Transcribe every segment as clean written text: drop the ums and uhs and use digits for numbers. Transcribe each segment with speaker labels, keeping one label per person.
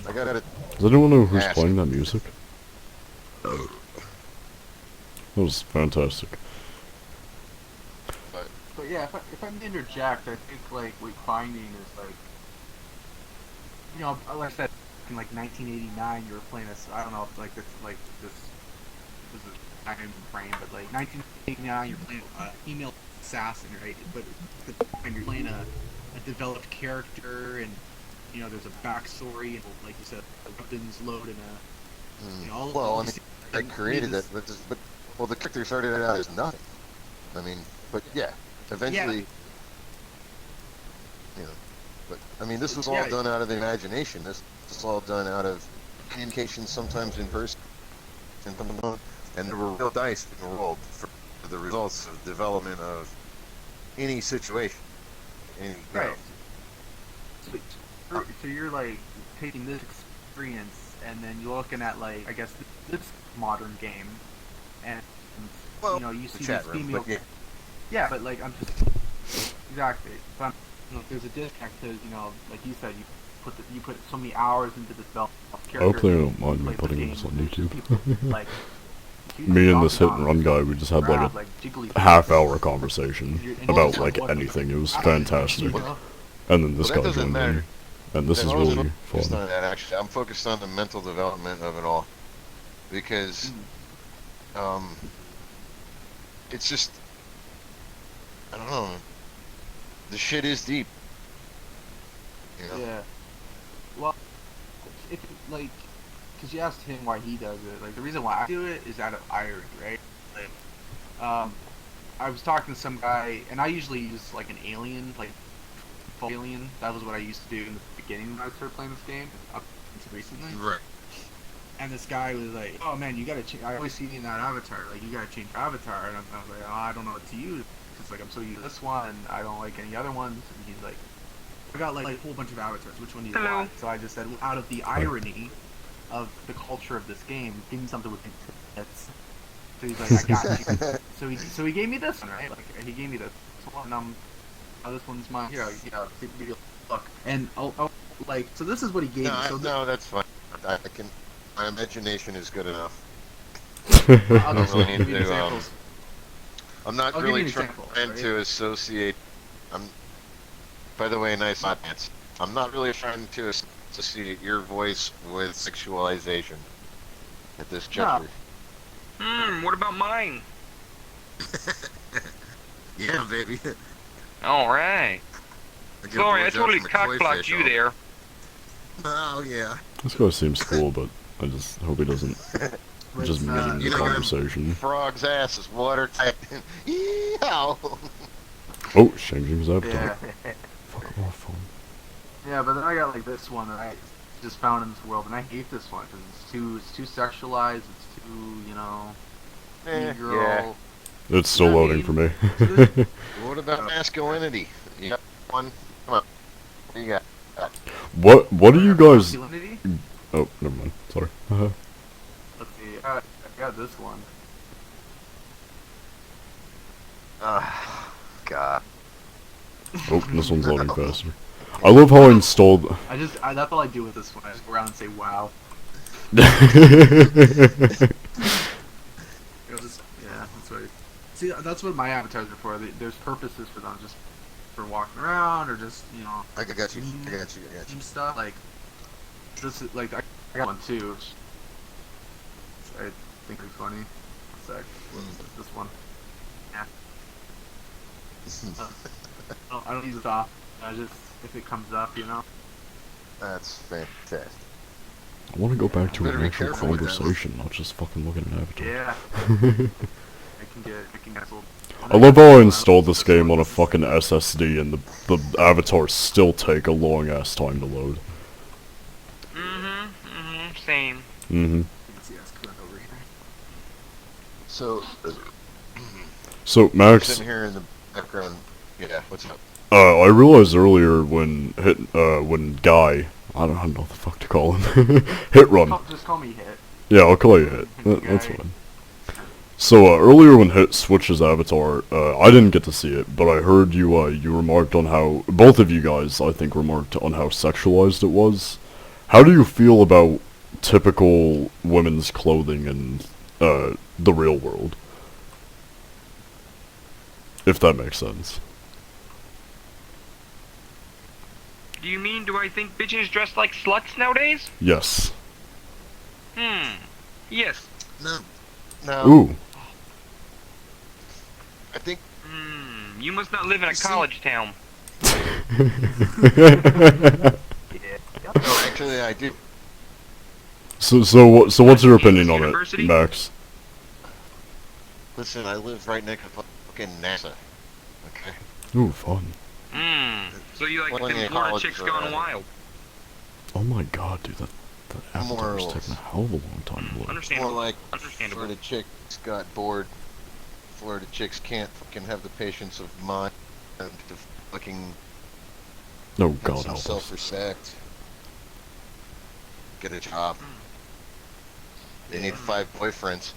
Speaker 1: I gotta
Speaker 2: Does anyone know who's
Speaker 1: ask.
Speaker 2: playing that music? That was fantastic.
Speaker 3: But yeah, if I'm interject, I think like what finding is like, you know, like I said, in like 1989, you were playing this. I don't know if like this was a time frame, but like 1989, you're playing a female assassin, right? But and you're playing a developed character, and you know there's a backstory, and like you said, the weapons load and you know
Speaker 1: Well,
Speaker 3: all
Speaker 1: I mean, I created that, but well, the character started out as nothing. I mean, but yeah, eventually, you know, but I mean, this was all done out of the imagination. This was all done out of communication, sometimes in person, and there were real dice being rolled for the results of development of any situation.
Speaker 3: Right. So you're like taking this experience and then you're looking at like I guess this modern game, and
Speaker 1: well,
Speaker 3: you know you see
Speaker 1: chat
Speaker 3: these
Speaker 1: room,
Speaker 3: female.
Speaker 1: but
Speaker 3: yeah, but like I'm just exactly. But you know, there's a disconnect because you know, like you said, you put so many hours into this character.
Speaker 2: I hope they don't mind me putting this on YouTube.
Speaker 3: Like
Speaker 2: me and this hit and run guy, we just had like a half-hour conversation about like anything. It was fantastic. And then this guy joined in, and this is really fun.
Speaker 1: Actually, I'm focused on the mental development of it all, because it's just, I don't know, the shit is deep. You know?
Speaker 3: Yeah. Well, if like, because you asked him why he does it. Like the reason why I do it is out of irony, right? Like, I was talking to some guy, and I usually use like an alien, like full alien. That was what I used to do in the beginning when I started playing this game, up until recently.
Speaker 1: Right.
Speaker 3: And this guy was like, "Oh man, you gotta change. I always see you in that avatar. Like you gotta change your avatar." And I was like, "Oh, I don't know what to use. Cause like I'm so used to this one, and I don't like any other ones." And he's like, "I got like a whole bunch of avatars. Which one do you want?" So I just said, well, out of the irony of the culture of this game, give me something with tits. So he's like, "I got you." So he gave me this one, right? Like he gave me this one. Oh, this one's mine. Here, look. And like, so this is what he gave me.
Speaker 1: No, that's fine. I can. My imagination is good enough.
Speaker 3: I'll just give you examples.
Speaker 1: I'm not really trying to associate. By the way, nice hot pants. I'm not really trying to associate your voice with sexualization at this juncture.
Speaker 4: What about mine?
Speaker 1: Yeah, baby.
Speaker 4: Alright. Sorry, I totally cockblocked you there.
Speaker 1: Oh, yeah.
Speaker 2: This guy seems cool, but I just hope he doesn't just meme the conversation.
Speaker 1: Frog's ass is watertight. Yeehaw!
Speaker 2: Oh, changing his avatar.
Speaker 3: Yeah.
Speaker 2: Fuck off.
Speaker 3: Yeah, but then I got like this one that I just found in this world, and I hate this one because it's too sexualized. It's too, you know, girl.
Speaker 1: Yeah.
Speaker 2: It's still loading for me.
Speaker 1: What about masculinity? You got one? Come on. What do you got?
Speaker 2: What do you guys... Oh, never mind. Sorry.
Speaker 3: Let's see. I got this one.
Speaker 1: God.
Speaker 2: Oh, this one's loading faster. I love how I installed...
Speaker 3: That's all I do with this one. I just go around and say, wow. Yeah, that's right. See, that's what my avatars are for. There's purposes for them, just for walking around, or just, you know...
Speaker 1: I got you.
Speaker 3: Stuff. Like, this is, like, I got one too, which I think is funny. One sec. This one. Yeah. I don't use it off. I just, if it comes up, you know.
Speaker 1: That's fantastic.
Speaker 2: I want to go back to an actual conversation, not just fucking looking at an avatar.
Speaker 3: Yeah. I can cancel.
Speaker 2: I love how I installed this game on a fucking SSD and the avatars still take a long ass time to load.
Speaker 4: Same.
Speaker 2: So Max,
Speaker 1: sitting here in the background. Yeah, what's up?
Speaker 2: I realized earlier when Guy, I don't know what the fuck to call him, Hit Run.
Speaker 3: Just call me Hit.
Speaker 2: Yeah, I'll call you Hit. That's fine. So earlier when Hit switched his avatar, I didn't get to see it, but I heard you remarked on how, both of you guys, I think, remarked on how sexualized it was. How do you feel about typical women's clothing in the real world? If that makes sense.
Speaker 4: Do you mean, do I think bitches dress like sluts nowadays?
Speaker 2: Yes.
Speaker 4: Yes.
Speaker 1: No. No.
Speaker 2: Ooh.
Speaker 1: I think.
Speaker 4: You must not live in a college town.
Speaker 1: No, actually, I do.
Speaker 2: So what's your opinion on it, Max?
Speaker 1: Listen, I live right next to fucking NASA. Okay.
Speaker 2: Ooh, fun.
Speaker 4: So you like
Speaker 1: Plenty
Speaker 4: them
Speaker 1: of
Speaker 4: Florida
Speaker 1: colleges
Speaker 4: chicks gone
Speaker 1: around.
Speaker 4: wild?
Speaker 2: Oh my god, dude, that avatar's
Speaker 1: Morals.
Speaker 2: taking a hell of a long time to load.
Speaker 4: Understandable.
Speaker 1: More like
Speaker 4: Understandable.
Speaker 1: Florida chicks got bored. Florida chicks can't fucking have the patience of mind to fucking
Speaker 2: No,
Speaker 1: have
Speaker 2: God
Speaker 1: some
Speaker 2: help us.
Speaker 1: self-respect. Get a job. They need 5 boyfriends.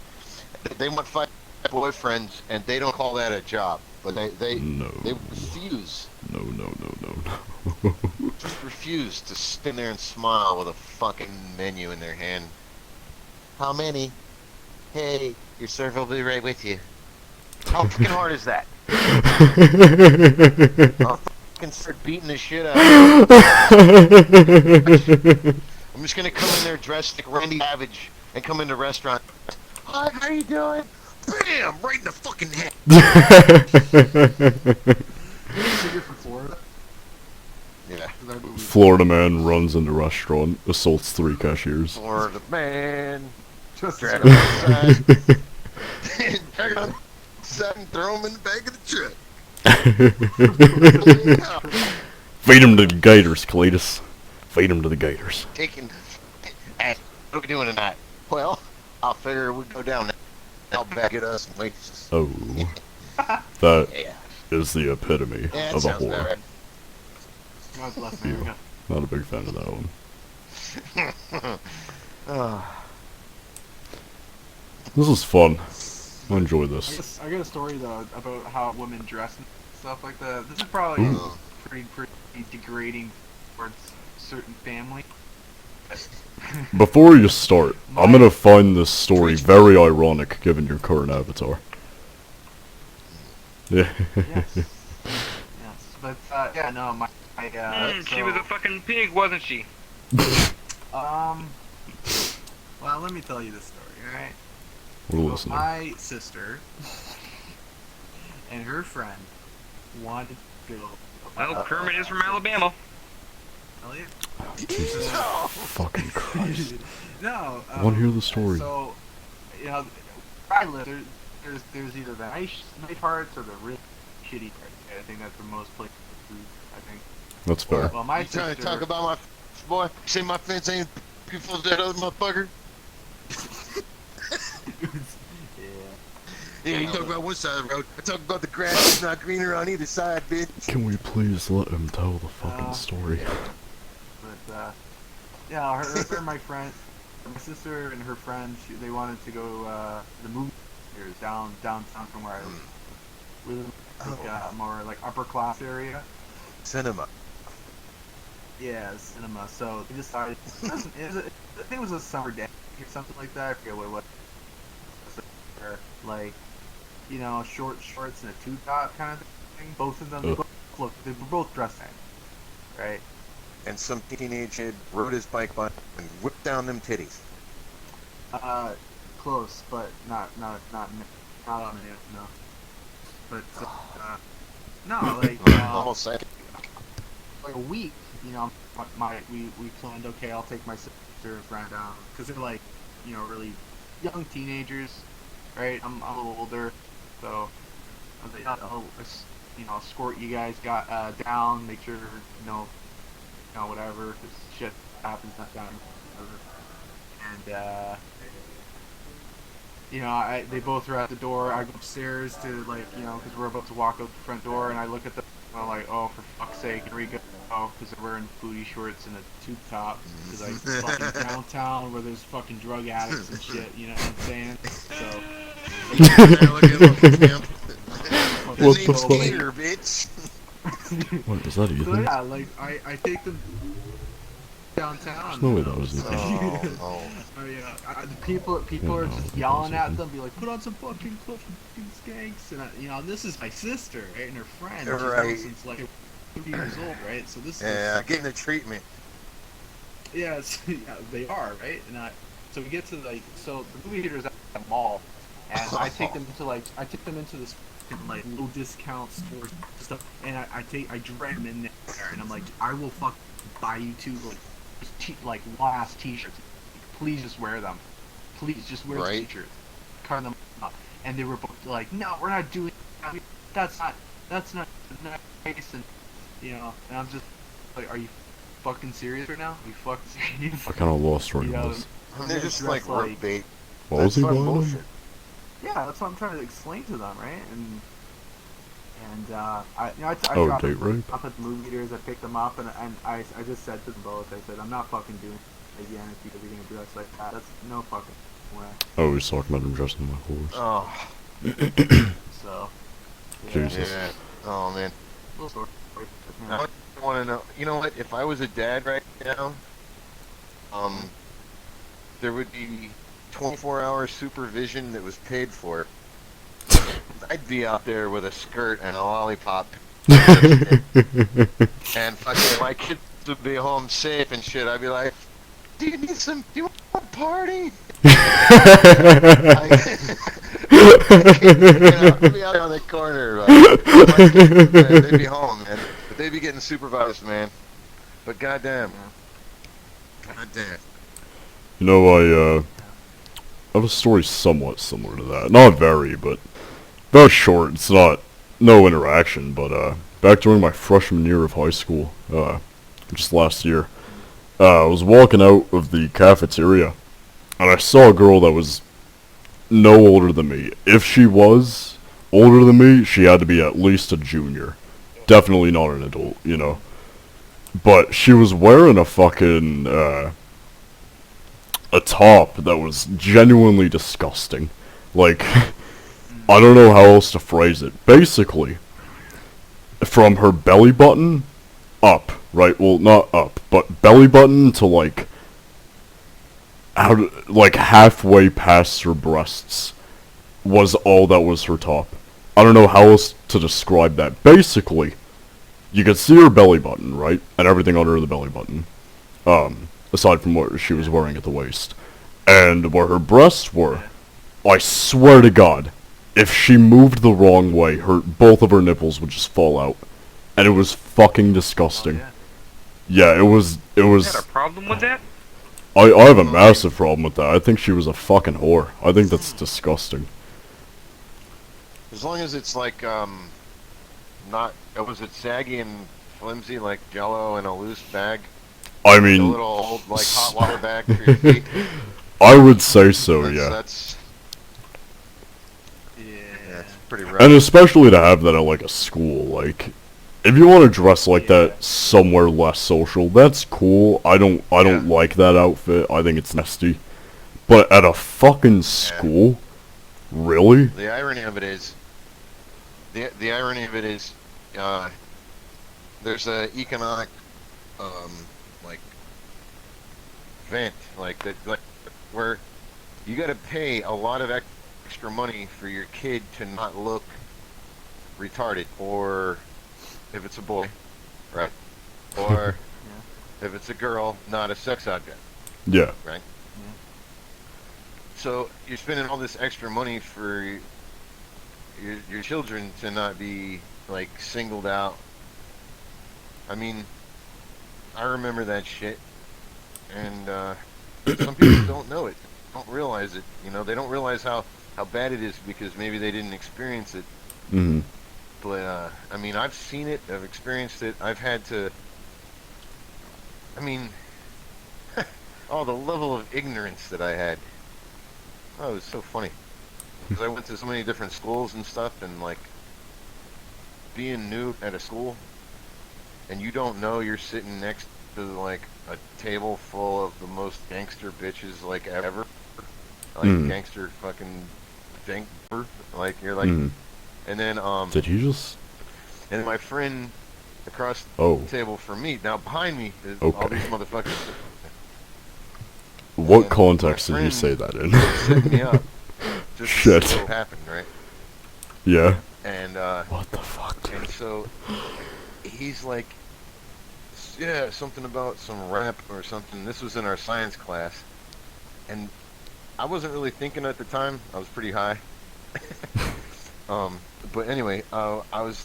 Speaker 1: They want 5 boyfriends, and they don't call that a job. But they
Speaker 2: No.
Speaker 1: refuse.
Speaker 2: No.
Speaker 1: Just refuse to stand there and smile with a fucking menu in their hand. How many? Hey, your server will be right with you. How fucking hard is that? I'll fucking start beating the shit out of them. I'm just gonna come in there dressed like Randy Savage and come in the restaurant. Hi, how you doing? Bam! Right in the fucking head.
Speaker 3: You're from Florida?
Speaker 1: Yeah.
Speaker 2: Florida man runs into restaurant, assaults 3 cashiers.
Speaker 1: Florida man.
Speaker 3: Just
Speaker 1: Drag him outside. Drag him outside and throw him in the back of the truck.
Speaker 2: Feed him to the gators, Cletus. Feed him to the gators.
Speaker 1: Taking. Hey, what are we doing tonight? Well, I'll figure we'll go down there. I'll back at us and waitresses.
Speaker 2: Oh. That
Speaker 1: Yeah.
Speaker 2: is the epitome
Speaker 1: Yeah, that
Speaker 2: of a
Speaker 1: sounds about
Speaker 2: whore.
Speaker 1: right.
Speaker 3: God bless America.
Speaker 2: Not a big fan of that one. This is fun. I enjoy this.
Speaker 3: I got a story though about how women dress and stuff like that. This is probably pretty degrading towards certain family.
Speaker 2: Before you start, I'm gonna find this story very ironic given your current avatar. Yeah.
Speaker 3: Yes. But yeah, no,
Speaker 4: She was a fucking pig, wasn't she?
Speaker 3: well, let me tell you this story, alright?
Speaker 2: We're
Speaker 3: So
Speaker 2: listening.
Speaker 3: my sister and her friend wanted to go.
Speaker 4: Well, Kermit is from Alabama.
Speaker 3: Elliot?
Speaker 2: Jesus fucking Christ.
Speaker 3: No.
Speaker 2: I want to hear the story.
Speaker 3: So, you know, where I live, there's either the nice parts or the really shitty parts. I think that's where most places do, I think.
Speaker 2: That's fair.
Speaker 3: Well, my
Speaker 1: You trying to
Speaker 3: sister...
Speaker 1: talk about my boy? Say my fence ain't beautiful as that other motherfucker? Yeah, you talk about one side of the road. I talk about the grass is not greener on either side, bitch.
Speaker 2: Can we please let him tell the fucking story?
Speaker 3: But, yeah, her and my friend, my sister and her friend, they wanted to go to the movie theaters downtown from where I live. We live in like, more like upper class area.
Speaker 1: Cinema.
Speaker 3: Yeah, cinema. So we decided, I think it was a summer day or something like that. I forget what. Like, you know, short shorts and a tube top kind of thing. Both of them, they were both dressed in, right?
Speaker 1: And some teenage kid rode his bike by and whipped down them titties.
Speaker 3: Close, but not on the no. But no, like
Speaker 1: Almost like
Speaker 3: like a week, you know, we planned. Okay, I'll take my sister and friend down because they're like, you know, really young teenagers, right? I'm a little older, so I'll you know, escort you guys down, make sure whatever, if shit happens, not down, and you know, they both are at the door. I go upstairs to, like, you know, because we're about to walk out the front door, and I look at them, and I'm like, oh, for fuck's sake, here we go, because they're wearing booty shorts and a tube top, because like fucking downtown where there's fucking drug addicts and shit, you know what I'm saying? So.
Speaker 2: What the fuck?
Speaker 1: bitch.
Speaker 2: What was that,
Speaker 3: So
Speaker 2: Ethan?
Speaker 3: yeah, like I take them. downtown.
Speaker 2: No way that was
Speaker 3: so, people are just yelling at them, be like, put on some fucking skanks, and this is my sister, right, and her friend. She's known since like 50 years old, right? So this is
Speaker 1: getting the treatment.
Speaker 3: Yes, yeah, they are, right? And so we get to so the movie theater is at the mall, and I take them into this like low discount store stuff, and I drag them in there, and I'm like, I will buy you two like last t-shirts. Please just wear them. Please just wear the t-shirts. Cover them up. And they were both like, no, we're not doing that. That's not nice. And and I'm just like, are you fucking serious right now? Are you fucking serious?
Speaker 2: I kind of lost track of this.
Speaker 1: They're just like work bait.
Speaker 2: What was he buying them?
Speaker 3: Yeah, that's what I'm trying to explain to them, right? And I
Speaker 2: Oh, date rape?
Speaker 3: up at the movie theaters. I picked them up, and I just said to them both, I said, I'm not fucking doing it again if you're gonna dress like that. That's no fucking way.
Speaker 2: Oh, he's talking about him dressing like horse.
Speaker 1: Oh.
Speaker 3: So.
Speaker 2: Jesus.
Speaker 1: Yeah. Oh man.
Speaker 3: Little story.
Speaker 1: I want to know. You know what? If I was a dad right now, there would be 24-hour supervision that was paid for. I'd be out there with a skirt and a lollipop. And fucking my kids would be home safe and shit. I'd be like, do you want a party? I'd be out on the corner. They'd be home, man. But they'd be getting supervised, man. But goddamn. Goddamn.
Speaker 2: You know, I have a story somewhat similar to that. Not very, but very short. It's no interaction, but back during my freshman year of high school, just last year, I was walking out of the cafeteria, and I saw a girl that was no older than me. If she was older than me, she had to be at least a junior. Definitely not an adult, But she was wearing a fucking, a top that was genuinely disgusting. Like, I don't know how else to phrase it. Basically, from her belly button up, right? Well, not up, but belly button to like halfway past her breasts was all that was her top. I don't know how else to describe that. Basically, you could see her belly button, right? And everything under the belly button. Aside from what she was wearing at the waist. And where her breasts were, I swear to God, if she moved the wrong way, both of her nipples would just fall out. And it was fucking disgusting.
Speaker 3: Oh, yeah.
Speaker 2: Yeah, it was...
Speaker 4: You had a problem with that?
Speaker 2: I have a massive problem with that. I think she was a fucking whore. I think that's disgusting.
Speaker 1: As long as it's like, was it saggy and flimsy like Jello in a loose bag?
Speaker 2: I mean...
Speaker 1: A little old, like, hot water bag for your feet?
Speaker 2: I would say so, yeah.
Speaker 1: That's it's pretty rough.
Speaker 2: And especially to have that at, like, a school, like... If you want to dress like that somewhere less social, that's cool. I don't like that outfit. I think it's nasty. But at a fucking school? Really?
Speaker 1: The irony of it is... The irony of it is... there's a economic... like... vent. Like, where... You gotta pay a lot of extra money for your kid to not look... retarded. Or... if it's a boy, right? Or if it's a girl, not a sex object.
Speaker 2: Yeah.
Speaker 1: Right? Yeah. So you're spending all this extra money for your children to not be, like, singled out. I mean, I remember that shit. And some people don't know it, don't realize it. They don't realize how bad it is because maybe they didn't experience it.
Speaker 2: Mm-hmm.
Speaker 1: But, I mean, I've seen it, I've experienced it, I've had to... I mean... oh, the level of ignorance that I had. Oh, it was so funny. Because I went to so many different schools and stuff, and, like... being new at a school, and you don't know you're sitting next to, like, a table full of the most gangster bitches, like, ever. Like, gangster fucking... Like, you're like... And then,
Speaker 2: Did he just...
Speaker 1: And my friend across
Speaker 2: Oh.
Speaker 1: the table from me. Now behind me is
Speaker 2: Okay.
Speaker 1: all these motherfuckers.
Speaker 2: What
Speaker 1: And
Speaker 2: context
Speaker 1: my
Speaker 2: did you
Speaker 1: friend
Speaker 2: say that in?
Speaker 1: set me up. Just
Speaker 2: Shit.
Speaker 1: so happened, right?
Speaker 2: Yeah.
Speaker 1: And
Speaker 2: What the fuck, dude?
Speaker 1: and so he's like, yeah, something about some rap or something. This was in our science class, and I wasn't really thinking at the time. I was pretty high. But anyway, I was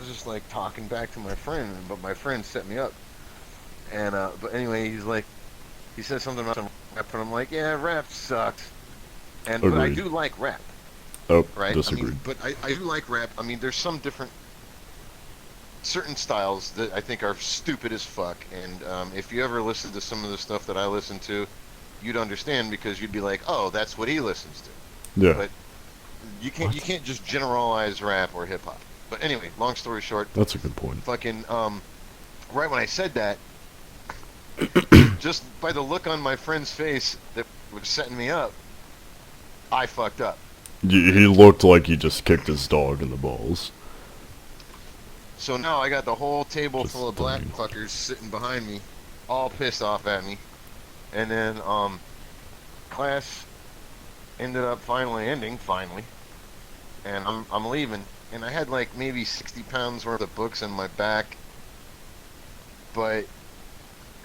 Speaker 1: just like talking back to my friend, but my friend set me up. And but anyway, he said something about some rap, and I'm like, yeah, rap sucks. And but I
Speaker 2: Agreed.
Speaker 1: do like rap,
Speaker 2: Oh,
Speaker 1: right?
Speaker 2: disagreed.
Speaker 1: I mean, but I do like rap. I mean, there's some different certain styles that I think are stupid as fuck. And if you ever listen to some of the stuff that I listen to, you'd understand because you'd be like, oh, that's what he listens to.
Speaker 2: Yeah.
Speaker 1: But you can't just generalize rap or hip hop. But anyway, long story short,
Speaker 2: That's a good point.
Speaker 1: fucking right when I said that, just by the look on my friend's face that was setting me up, I fucked up.
Speaker 2: He looked like he just kicked his dog in the balls.
Speaker 1: So now I got the whole table
Speaker 2: Just
Speaker 1: full of black
Speaker 2: dying.
Speaker 1: fuckers sitting behind me, all pissed off at me. And then class ended up finally ending, and I'm leaving, and I had like maybe 60 pounds worth of books in my back, but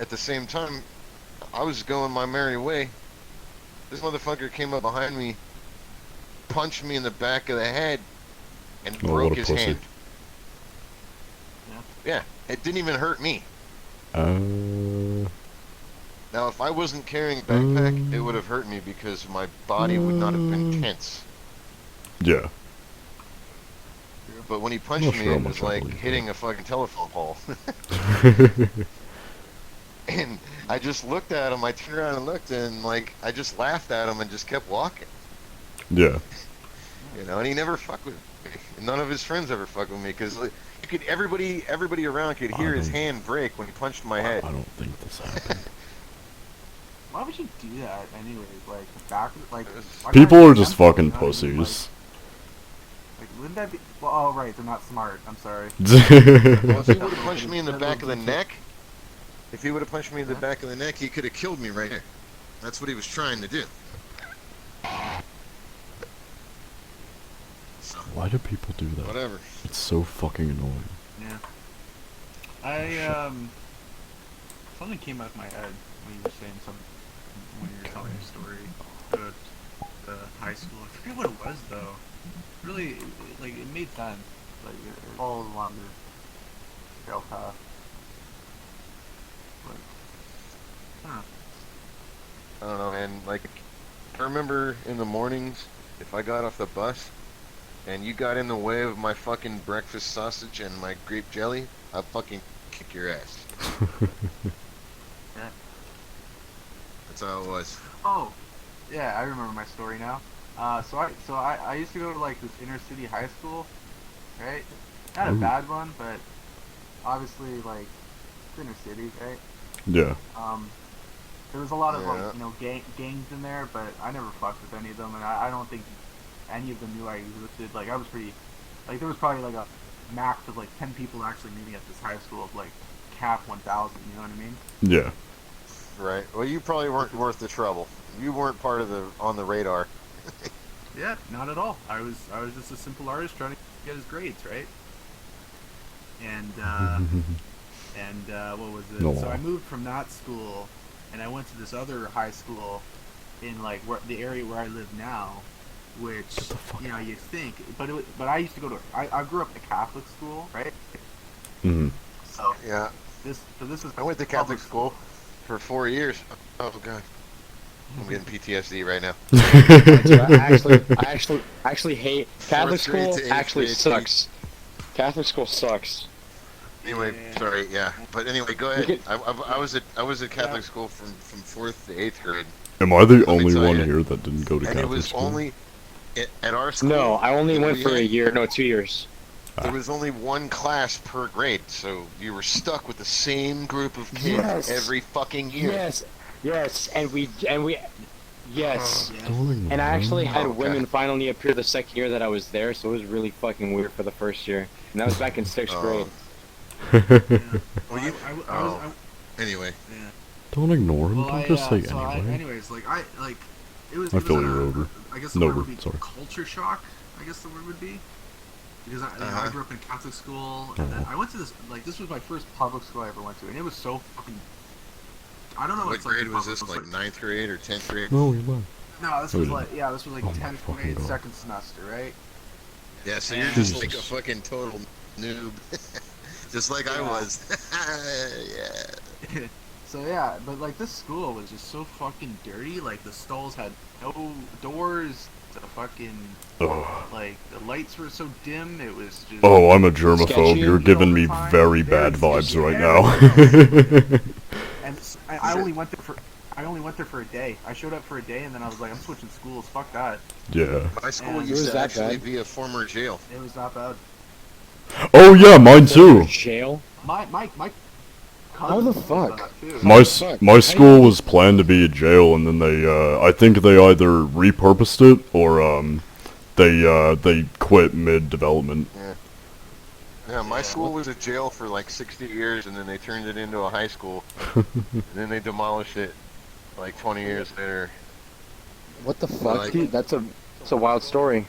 Speaker 1: at the same time, I was going my merry way. This motherfucker came up behind me, punched me in the back of the head, and
Speaker 2: Oh,
Speaker 1: broke
Speaker 2: what a
Speaker 1: his
Speaker 2: pussy.
Speaker 1: hand. Yeah, it didn't even hurt me. Now, if I wasn't carrying a backpack, it would have hurt me because my body would not have been tense.
Speaker 2: Yeah.
Speaker 1: But when he punched
Speaker 2: Not
Speaker 1: me,
Speaker 2: sure how
Speaker 1: it
Speaker 2: much
Speaker 1: was
Speaker 2: I
Speaker 1: like
Speaker 2: believe
Speaker 1: hitting a fucking telephone pole. And I just looked at him, I turned around and looked, and like, I just laughed at him and just kept walking.
Speaker 2: Yeah.
Speaker 1: You know, and he never fucked with me. None of his friends ever fucked with me, because like, everybody around could hear his hand break when he punched my head.
Speaker 2: I don't think this happened.
Speaker 3: Why would you do that anyways? Like, back, like... why
Speaker 2: People
Speaker 3: can't
Speaker 2: are
Speaker 3: you
Speaker 2: just
Speaker 3: cancel,
Speaker 2: fucking
Speaker 3: you know what I mean?
Speaker 2: pussies.
Speaker 3: Like, wouldn't that be... Well, oh, right, they're not smart. I'm sorry.
Speaker 1: Well, if he would have punched me in the back of the neck, he could have killed me right there. That's what he was trying to do. So,
Speaker 2: Why do people do that?
Speaker 1: whatever.
Speaker 2: It's so fucking annoying.
Speaker 3: Yeah. Something came out of my head when you were saying something, when you were telling your story about the high school. I forget what it was, though. Really, like, it made sense. Like, it followed along the trail path. But, huh.
Speaker 1: I don't know, man. Like, I remember in the mornings, if I got off the bus, and you got in the way of my fucking breakfast sausage and my grape jelly, I'd fucking kick your ass.
Speaker 3: Yeah.
Speaker 1: That's how it was.
Speaker 3: Oh, yeah, I remember my story now. So I used to go to like this inner city high school, right? Not a
Speaker 2: Ooh.
Speaker 3: bad one, but obviously like it's inner city, right?
Speaker 2: Yeah.
Speaker 3: There was a lot of
Speaker 1: Yeah.
Speaker 3: like, you know, gangs in there, but I never fucked with any of them, and I don't think any of them knew I existed. Like I was pretty, like there was probably like a max of like 10 people actually meeting at this high school of like cap 1,000. You know what I mean?
Speaker 2: Yeah.
Speaker 1: Right. Well, you probably weren't worth the trouble. You weren't part of on the radar.
Speaker 3: Yeah, not at all. I was just a simple artist trying to get his grades, right? And what was it?
Speaker 2: No.
Speaker 3: So I moved from that school, and I went to this other high school in like the area where I live now, which
Speaker 2: Get the fuck
Speaker 3: you know you think, but I used to go to I grew up in a Catholic school, right?
Speaker 2: Mhm.
Speaker 3: So
Speaker 1: Yeah.
Speaker 3: this is
Speaker 1: I went to Catholic school for 4 years. Oh god. I'm getting PTSD right now.
Speaker 5: I actually hate Catholic
Speaker 1: Fourth grade
Speaker 5: school.
Speaker 1: to eighth
Speaker 5: Actually
Speaker 1: grade.
Speaker 5: sucks. Catholic school sucks.
Speaker 1: Anyway,
Speaker 3: Yeah.
Speaker 1: sorry, yeah. But anyway, go ahead.
Speaker 5: could-
Speaker 1: I was at Catholic school from 4th to 8th grade.
Speaker 2: Am I the
Speaker 1: Let me
Speaker 2: only
Speaker 1: tell
Speaker 2: one
Speaker 1: ya.
Speaker 2: here that didn't go to
Speaker 1: And
Speaker 2: Catholic
Speaker 1: it was
Speaker 2: school?
Speaker 1: only at our school.
Speaker 5: No, I only
Speaker 1: that
Speaker 5: went
Speaker 1: we
Speaker 5: for a
Speaker 1: had,
Speaker 5: year. No, 2 years.
Speaker 1: There was only one class per grade, so you were stuck with the same group of kids
Speaker 5: Yes.
Speaker 1: every fucking year.
Speaker 5: Yes, and we, yes.
Speaker 2: Doing
Speaker 5: And I actually had
Speaker 1: Okay.
Speaker 5: women finally appear the second year that I was there, so it was really fucking weird for the first year. And that was back in 6th grade.
Speaker 1: Well, you. Anyway.
Speaker 3: Yeah.
Speaker 2: Don't ignore him.
Speaker 3: Well,
Speaker 2: Don't just say
Speaker 3: so
Speaker 2: anyway.
Speaker 3: anyways, it was.
Speaker 2: I
Speaker 3: It
Speaker 2: feel
Speaker 3: was
Speaker 2: you're over.
Speaker 3: I guess the
Speaker 2: No,
Speaker 3: word would be
Speaker 2: sorry.
Speaker 3: culture shock. I guess the word would be. Because I grew up in Catholic school, and then I went to this. This was my first public school I ever went to, and it was so fucking. I don't know
Speaker 1: What grade was this? Like 9th grade or 10th grade?
Speaker 2: No, you're not.
Speaker 3: No, this was like 10th
Speaker 2: fucking
Speaker 3: grade,
Speaker 2: God.
Speaker 3: second semester, right?
Speaker 1: Yeah, so you're just like a fucking total noob. Just like I was. Yeah.
Speaker 3: So yeah, but this school was just so fucking dirty. Like the stalls had no doors. The fucking the lights were so dim. It was just.
Speaker 2: Oh, I'm a germaphobe.
Speaker 5: Sketchy.
Speaker 2: You're giving me very bad vibes right now.
Speaker 3: And I only went there for a day. I showed up for a day, and then I was like, I'm switching schools. Fuck that.
Speaker 2: Yeah.
Speaker 1: My school
Speaker 3: And-
Speaker 1: used
Speaker 5: Was
Speaker 1: to
Speaker 5: that
Speaker 1: actually
Speaker 5: bad?
Speaker 1: be a former jail.
Speaker 3: It was not bad.
Speaker 2: Oh yeah, mine too.
Speaker 5: Jail?
Speaker 3: My
Speaker 5: How the
Speaker 3: cousin
Speaker 5: fuck?
Speaker 3: was that too.
Speaker 2: My school was planned to be a jail, and then they I think they either repurposed it or they quit mid development.
Speaker 1: Yeah, my school was a jail for like 60 years, and then they turned it into a high school. And then they demolished it like 20 years later.
Speaker 5: What the fuck,
Speaker 1: Like-
Speaker 5: dude? That's a wild story.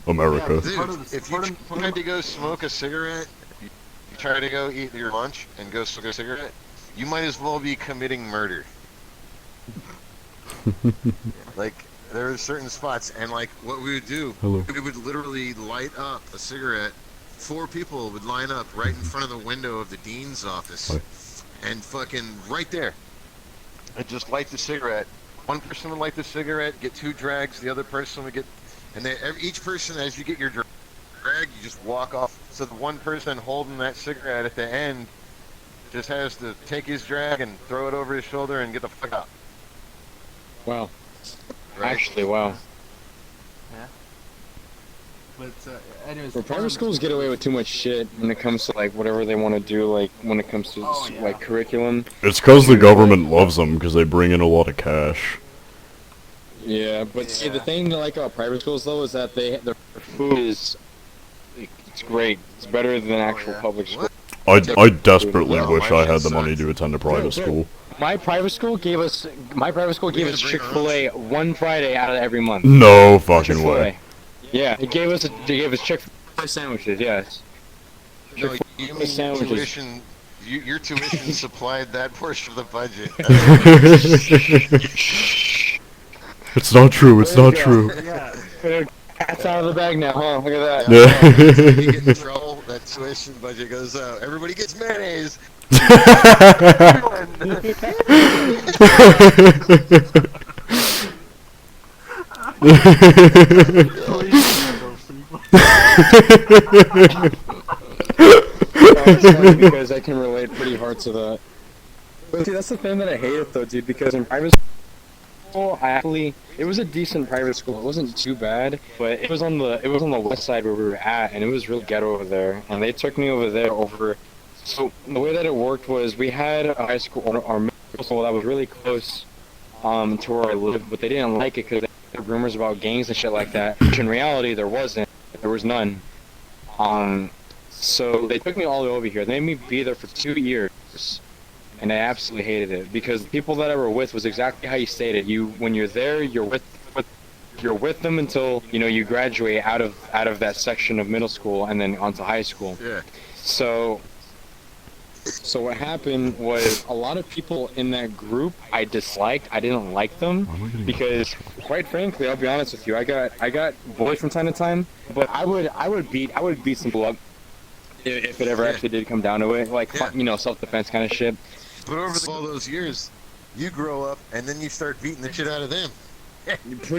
Speaker 2: America.
Speaker 1: Dude, if you tried to go smoke a cigarette, you try to go eat your lunch and go smoke a cigarette, you might as well be committing murder. Like, there are certain spots, and like, what we would do,
Speaker 2: Hello.
Speaker 1: we would literally light up a cigarette. 4 people would line up right in front of the window of the dean's office,
Speaker 2: Hi.
Speaker 1: and fucking right there, and just light the cigarette. One person would light the cigarette, get 2 drags, the other person would get, and then each person, as you get your drag, you just walk off. So the one person holding that cigarette at the end just has to take his drag and throw it over his shoulder and get the fuck out.
Speaker 5: Wow.
Speaker 1: Right?
Speaker 5: Actually, wow.
Speaker 3: But anyways,
Speaker 5: Well, private schools get away with too much shit when it comes to like whatever they want to do, like when it comes to
Speaker 3: Oh, yeah.
Speaker 5: like curriculum.
Speaker 2: It's because the government loves them because they bring in a lot of cash.
Speaker 5: Yeah, but see, the
Speaker 3: Yeah.
Speaker 5: thing I like about private schools though is that their food is it's great. It's better than actual
Speaker 3: yeah.
Speaker 5: public school.
Speaker 2: I desperately
Speaker 1: Well,
Speaker 2: wish
Speaker 1: my
Speaker 2: I had
Speaker 1: shit
Speaker 2: the money
Speaker 1: sucks.
Speaker 2: to attend a private school.
Speaker 5: My private school gave us
Speaker 1: had to bring our
Speaker 5: Chick-fil-A one Friday out of every month.
Speaker 2: No fucking
Speaker 5: Chick-fil-A.
Speaker 2: way.
Speaker 5: Yeah, they gave us Chick-fil-A sandwiches. Yes.
Speaker 1: No, you mean
Speaker 5: Sandwiches.
Speaker 1: tuition? Your tuition supplied that portion of the budget.
Speaker 2: It's not true. It's not true.
Speaker 3: yeah.
Speaker 5: Cat's out of the bag now, huh? Look at that.
Speaker 2: Yeah.
Speaker 1: You get in trouble, that tuition budget goes out. Everybody gets mayonnaise.
Speaker 5: It's funny because I can relate pretty hard to that. But see, that's the thing that I hate it though, dude. Because in private school, it was a decent private school. It wasn't too bad, but it was on the west side where we were at, and it was real ghetto over there. And they took me over there over. So the way that it worked was we had a high school, our middle school that was really close to where I lived, but they didn't like it because they had rumors about gangs and shit like that. Which in reality there wasn't. There was none. So they took me all the way over here. They made me be there for 2 years, and I absolutely hated it because the people that I were with was exactly how you stated. When you're there, you're with them until you graduate out of that section of middle school and then onto high school.
Speaker 1: Yeah.
Speaker 5: So what happened was a lot of people in that group I disliked. I didn't like them because, quite frankly, I'll be honest with you. I got bullied from time to time, but I would beat some people up if it ever actually did come down to it, like self-defense kind of shit.
Speaker 1: But over all those years, you grow up and then you start beating the shit out of them.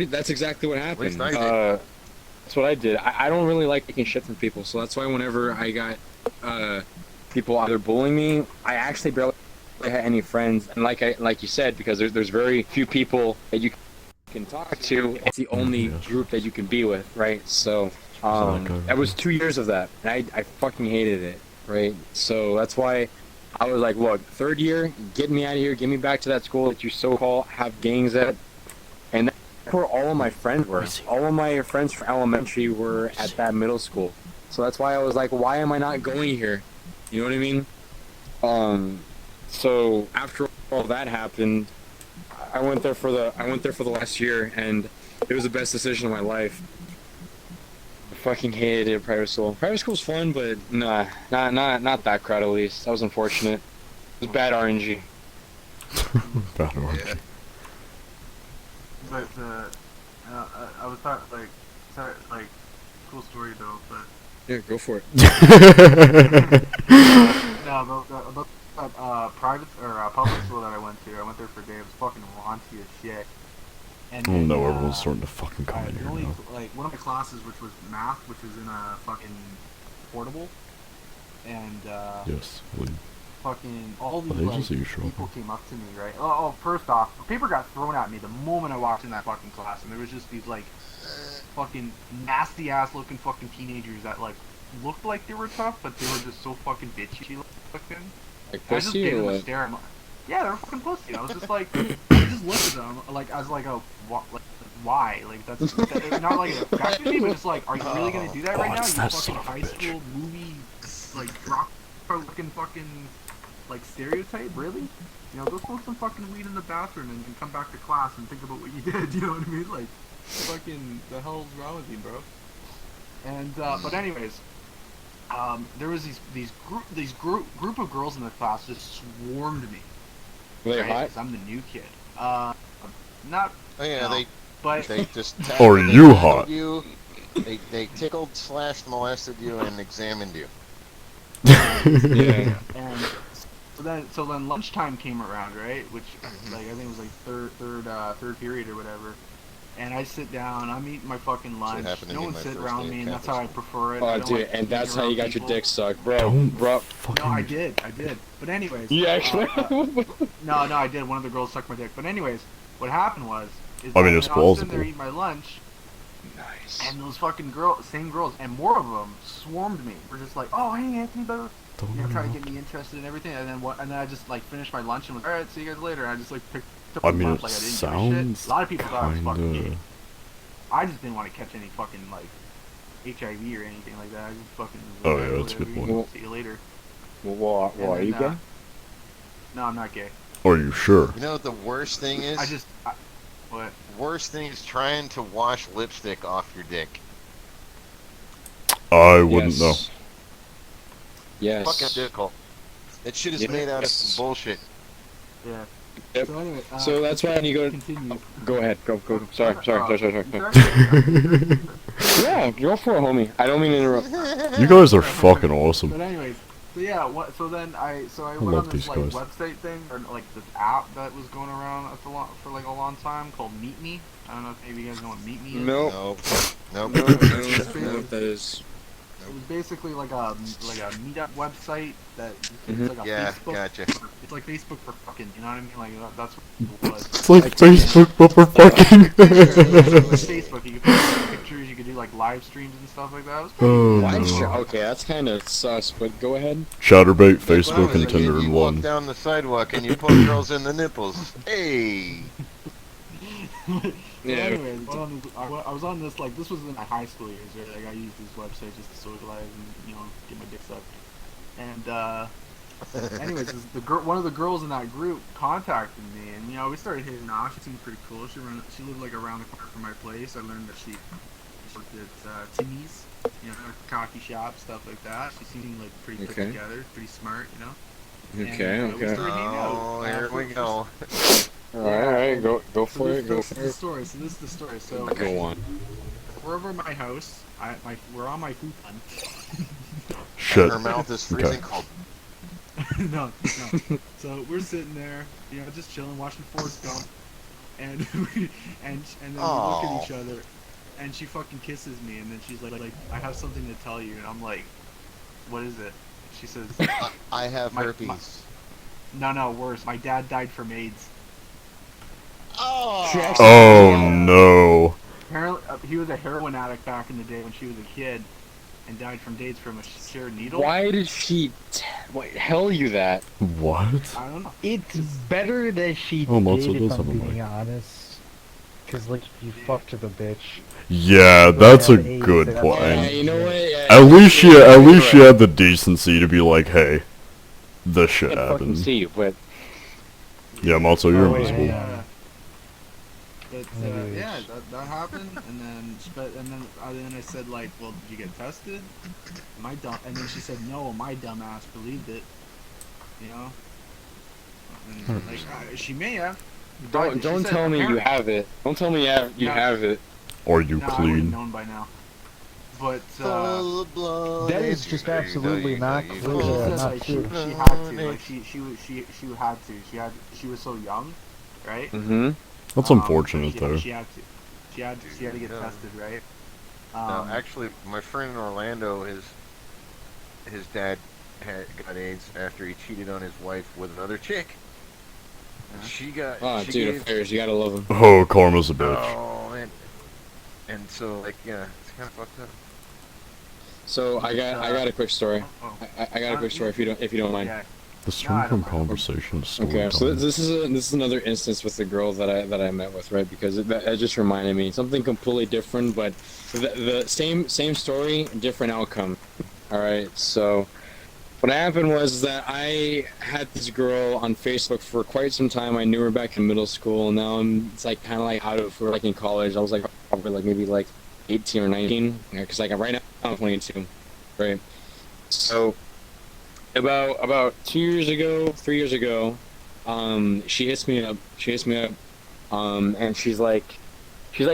Speaker 5: That's exactly what happened.
Speaker 1: At least I did.
Speaker 5: That's what I did. I don't really like taking shit from people, so that's why whenever I got people either bullying me, I actually barely had any friends. And like you said, because there's very few people that you can talk to. It's the only group that you can be with, right? So that was 2 years of that, and I fucking hated it, right? So that's why I was like, look, 3rd year, get me out of here, get me back to that school that you so-called have gangs at. And that's where all of my friends were. All of my friends from elementary were at that middle school. So that's why I was like, why am I not going here? You know what I mean? So after all that happened, I went there for the last year, and it was the best decision of my life. I fucking hated it, private school. Private school's fun, but nah, not that crowd at least. That was unfortunate. It was bad RNG.
Speaker 2: Bad RNG.
Speaker 3: But I was thought like cool story though, but
Speaker 5: Yeah, go for it.
Speaker 3: no, about private or public school that I went there for a day. It was fucking raunchy as shit. And
Speaker 2: Oh
Speaker 3: then,
Speaker 2: no, everyone's starting to fucking come in
Speaker 3: the
Speaker 2: here
Speaker 3: only,
Speaker 2: now.
Speaker 3: like one of my classes, which was math, which was in a fucking portable, and
Speaker 2: Yes, please.
Speaker 3: fucking all
Speaker 2: I
Speaker 3: these
Speaker 2: think
Speaker 3: like
Speaker 2: just you show
Speaker 3: people
Speaker 2: up.
Speaker 3: came up to me, right? Oh, first off, paper got thrown at me the moment I walked in that fucking class, and there was just these like fucking nasty ass looking fucking teenagers that like looked like they were tough, but they were just so fucking bitchy looking.
Speaker 5: Like
Speaker 3: I just
Speaker 5: pussy
Speaker 3: gave
Speaker 5: or
Speaker 3: them a
Speaker 5: what?
Speaker 3: stare. Yeah, they were fucking pussy. I was just like, I just looked at them like I was like, oh, why? Like that's not like it affected me, but just like, are you really gonna do that right now?
Speaker 2: it's
Speaker 3: You
Speaker 2: that
Speaker 3: fucking
Speaker 2: son of a
Speaker 3: high
Speaker 2: bitch.
Speaker 3: school movie like drop looking fucking like stereotype, really? You know, go smoke some fucking weed in the bathroom and come back to class and think about what you did. You know what I mean? Like, fucking, the hell's wrong with you, bro? And but anyways, there was these group of girls in the class just swarmed me.
Speaker 5: Were they
Speaker 3: Right?
Speaker 5: hot?
Speaker 3: 'Cause I'm the new kid. Not.
Speaker 1: Oh yeah,
Speaker 3: no, but
Speaker 1: they just
Speaker 2: Are
Speaker 1: they
Speaker 2: you
Speaker 1: handled
Speaker 2: hot?
Speaker 1: You, they tickled, slashed, molested you, and examined you.
Speaker 5: Yeah.
Speaker 3: and so then lunchtime came around, right? Which like I think it was like third period or whatever. And I sit down, I'm eating my fucking lunch.
Speaker 1: happened to
Speaker 3: No
Speaker 1: me
Speaker 3: one
Speaker 1: my
Speaker 3: sit
Speaker 1: first
Speaker 3: around
Speaker 1: day
Speaker 3: me,
Speaker 1: of
Speaker 3: and that's how I
Speaker 1: campus.
Speaker 3: prefer it. I
Speaker 5: Oh,
Speaker 3: don't
Speaker 5: dude,
Speaker 3: like
Speaker 5: and that's how
Speaker 3: being
Speaker 5: you
Speaker 3: around
Speaker 5: got your
Speaker 3: people.
Speaker 5: dick sucked, bro.
Speaker 2: Don't
Speaker 5: Bro.
Speaker 2: fucking.
Speaker 3: No, I did. But anyways.
Speaker 5: You actually?
Speaker 3: No, I did. One of the girls sucked my dick. But anyways, what happened was, is
Speaker 2: I mean,
Speaker 3: that
Speaker 2: it's
Speaker 3: I was sitting there
Speaker 2: plausible.
Speaker 3: eating my lunch,
Speaker 5: Nice.
Speaker 3: and those fucking same girls, and more of them swarmed me. We're just like, oh, hey, Anthony, blah, blah,
Speaker 2: Don't
Speaker 3: you know, trying
Speaker 2: know.
Speaker 3: to get me interested in everything. And then I just like finished my lunch and was, all right, see you guys later. And I just like picked up
Speaker 2: I
Speaker 3: my
Speaker 2: mean,
Speaker 3: lunch
Speaker 2: it
Speaker 3: like I didn't give a shit.
Speaker 2: sounds
Speaker 3: A lot of people thought I was fucking gay.
Speaker 2: kinda.
Speaker 3: I just didn't want to catch any fucking like HIV or anything like that. I just fucking.
Speaker 2: Oh,
Speaker 3: "Alright,
Speaker 2: yeah, that's a good
Speaker 3: whatever,
Speaker 2: point.
Speaker 3: See you later.
Speaker 5: Well,
Speaker 3: And
Speaker 5: are you
Speaker 3: then,
Speaker 5: gay?
Speaker 3: No, I'm not gay.
Speaker 2: Are you sure?
Speaker 1: You know what the worst thing is?
Speaker 3: What?
Speaker 1: Worst thing is trying to wash lipstick off your dick.
Speaker 2: I wouldn't know.
Speaker 5: Yes.
Speaker 1: Fucking difficult. That shit is
Speaker 5: Yes.
Speaker 1: made out of some bullshit.
Speaker 3: Yeah.
Speaker 5: Yep.
Speaker 3: So anyway,
Speaker 5: So that's why when you go.
Speaker 3: continue.
Speaker 5: Go ahead. Go. Sorry.
Speaker 3: You
Speaker 5: Yeah, go for it, homie. I don't mean to interrupt.
Speaker 2: You guys are fucking awesome.
Speaker 3: But anyways, so yeah, so then I went
Speaker 2: love
Speaker 3: on
Speaker 2: these
Speaker 3: this like
Speaker 2: guys.
Speaker 3: website thing or like this app that was going around for like a long time called Meet Me. I don't know if maybe you guys know what Meet Me is.
Speaker 5: Nope.
Speaker 1: Nope.
Speaker 5: No,
Speaker 1: Nope.
Speaker 5: I don't know what that is.
Speaker 3: It was basically like a meetup website that
Speaker 5: Mhm.
Speaker 3: it's like a
Speaker 1: Yeah,
Speaker 3: Facebook.
Speaker 1: gotcha.
Speaker 3: It's like Facebook for fucking, you know what I mean? Like that's what it was.
Speaker 2: It's like Facebook, but for fucking.
Speaker 3: It was Facebook. You could post pictures. You could do like live streams and stuff like that. It was pretty
Speaker 2: Oh,
Speaker 3: cool.
Speaker 5: Why
Speaker 2: no.
Speaker 5: sure. Okay, that's kind of sus, but go ahead.
Speaker 2: Chatterbait,
Speaker 1: That's what I
Speaker 2: Facebook,
Speaker 1: was
Speaker 2: and
Speaker 1: like,
Speaker 2: Tinder
Speaker 1: you
Speaker 2: in
Speaker 1: walk
Speaker 2: one.
Speaker 1: down the sidewalk and you poke girls in the nipples. Hey.
Speaker 3: Yeah.
Speaker 5: Yeah.
Speaker 3: Anyways, I was on this like this was in my high school years. Right? Like I used this website just to socialize and get my dick sucked. And anyways, one of the girls in that group contacted me, and we started hitting off. She seemed pretty cool. She lived like around the corner from my place. I learned that she worked at Timmy's, coffee shop, stuff like that. She seemed like pretty put
Speaker 5: Okay.
Speaker 3: together, pretty smart,
Speaker 5: Okay,
Speaker 3: And, we
Speaker 5: okay.
Speaker 3: started hanging out.
Speaker 1: Oh, here we go.
Speaker 5: Alright, go
Speaker 3: So
Speaker 5: for it, go
Speaker 3: this
Speaker 5: for
Speaker 3: is the
Speaker 5: it.
Speaker 3: story. So this is the story. So
Speaker 5: Go on.
Speaker 3: we're over at my house. We're on my futon.
Speaker 2: Shit.
Speaker 1: Her mouth is freezing cold.
Speaker 3: no. So we're sitting there, just chilling, watching Forrest Gump, and and then we look at each other, and she fucking kisses me, and then she's like, I have something to tell you, and I'm like, what is it? She says,
Speaker 1: I have
Speaker 3: My-
Speaker 1: herpes.
Speaker 3: no, worse. My dad died from AIDS.
Speaker 1: Oh.
Speaker 2: Oh no.
Speaker 3: Apparently, he was a heroin addict back in the day when she was a kid, and died from AIDS from a shared needle.
Speaker 5: Why did she tell you that?
Speaker 2: What?
Speaker 3: I don't know.
Speaker 6: It's better that she
Speaker 2: Oh, Mozart
Speaker 6: did, if
Speaker 2: does have
Speaker 6: I'm
Speaker 2: a
Speaker 6: being
Speaker 2: mic.
Speaker 6: honest. because like if you fucked the bitch.
Speaker 2: Yeah, that's a good point.
Speaker 5: Yeah, you know what? Yeah,
Speaker 2: At least she
Speaker 5: right.
Speaker 2: had the decency to be like, hey, this shit
Speaker 5: I fucking
Speaker 2: happened.
Speaker 5: see you, but
Speaker 2: Yeah, Malto, you're
Speaker 6: Oh,
Speaker 2: invisible.
Speaker 3: But yeah, that happened, and then I said like, well, did you get tested? And then she said no. My dumbass believed it, you know. And like she may have.
Speaker 5: don't tell me you have it. Don't tell me you have it.
Speaker 2: Or you
Speaker 3: No, I would have
Speaker 2: clean.
Speaker 3: known by now. But
Speaker 1: Full of blood.
Speaker 6: that is just absolutely not
Speaker 3: she
Speaker 6: clear,
Speaker 3: said
Speaker 6: not
Speaker 3: like
Speaker 6: true.
Speaker 3: she had to, like she had to. She was so young, right?
Speaker 5: Mm-hmm.
Speaker 2: That's unfortunate, though.
Speaker 3: She had to. She had to get tested, right?
Speaker 1: No, actually, my friend in Orlando, his dad got AIDS after he cheated on his wife with another chick. And she got.
Speaker 5: Oh,
Speaker 1: she
Speaker 5: dude,
Speaker 1: gave,
Speaker 5: affairs, you gotta love him.
Speaker 2: Oh, karma's a bitch.
Speaker 1: Oh man. And so like it's kind of fucked up.
Speaker 5: So I got a quick story. I got a quick story if you don't mind.
Speaker 3: Yeah.
Speaker 2: The swing from conversation to story
Speaker 5: Okay, so
Speaker 2: time.
Speaker 5: this is another instance with the girl that I met with, right? Because that just reminded me something completely different, but the same story, different outcome. All right, so what happened was that I had this girl on Facebook for quite some time. I knew her back in middle school, and now it's like kind of like out of, we're like in college. I was like probably like maybe like 18 or 19, because like right now I'm 22, right? So about 2 years ago, 3 years ago, she hits me up. And she's like